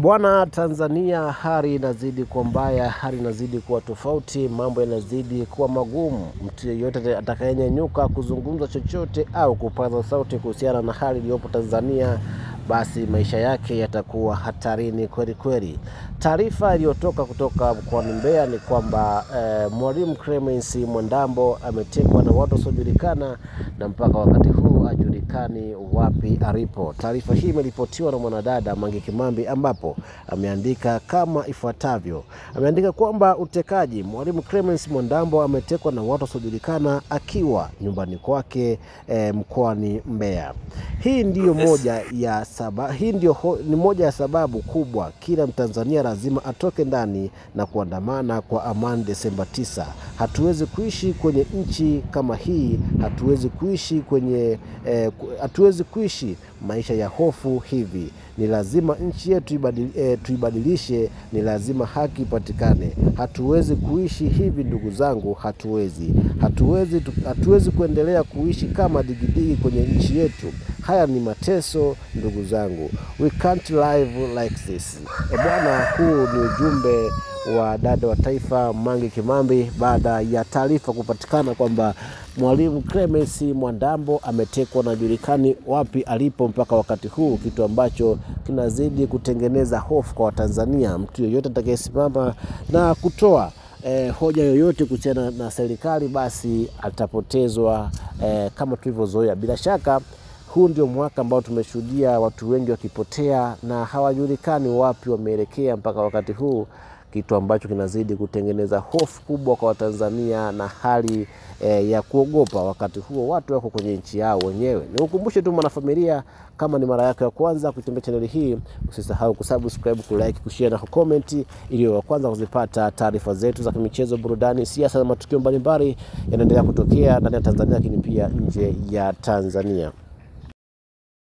Bwana, Tanzania hali inazidi kuwa mbaya, hali inazidi kuwa tofauti, mambo yanazidi kuwa magumu. Mtu yeyote atakayenyanyuka kuzungumza chochote au kupaza sauti kuhusiana na hali iliyopo Tanzania, basi maisha yake yatakuwa hatarini kweli kweli. Taarifa iliyotoka kutoka mkoani Mbeya ni kwamba Mwalimu Clemence Mwandambo ametekwa na watu wasiojulikana na mpaka wakati huu hajulikani wapi alipo. Taarifa hii imeripotiwa na mwanadada Mange Kimambi, ambapo ameandika kama ifuatavyo. Ameandika kwamba utekaji: Mwalimu Clemence Mwandambo ametekwa na watu wasiojulikana akiwa nyumbani kwake mkoani Mbeya. Hii ndio moja ya sababu kubwa kila Mtanzania lazima atoke ndani na kuandamana kwa amani Desemba 9. Hatuwezi kuishi kwenye nchi kama hii, hatuwezi kuishi maisha ya hofu hivi. Ni lazima nchi yetu tuibadilishe, ni lazima haki ipatikane. Hatuwezi kuishi hivi ndugu zangu, hatuwezi kuendelea kuishi kama digidigi kwenye nchi yetu. Haya ni mateso ndugu zangu. We can't live like this. Bwana, huu ni ujumbe wa dada wa taifa Mange Kimambi baada ya taarifa kupatikana kwamba Mwalimu Clemence Mwandambo ametekwa na hajulikani wapi alipo mpaka wakati huu, kitu ambacho kinazidi kutengeneza hofu kwa Watanzania. Mtu yeyote atakayesimama na kutoa hoja yoyote kuhusiana na serikali, basi atapotezwa kama tulivyozoea. Bila shaka huu ndio mwaka ambao tumeshuhudia watu wengi wakipotea na hawajulikani wapi wameelekea mpaka wakati huu, kitu ambacho kinazidi kutengeneza hofu kubwa kwa Watanzania na hali ya kuogopa. Wakati huo watu wako kwenye nchi yao wenyewe. Nikukumbushe tu mwanafamilia, kama ni mara yako ya kwanza kutembea channel hii, usisahau kusubscribe, kulike, kushare na kucomment ili wa kwanza kuzipata taarifa zetu za michezo, burudani, siasa na matukio mbalimbali yanaendelea kutokea ndani ya Tanzania lakini pia nje ya Tanzania.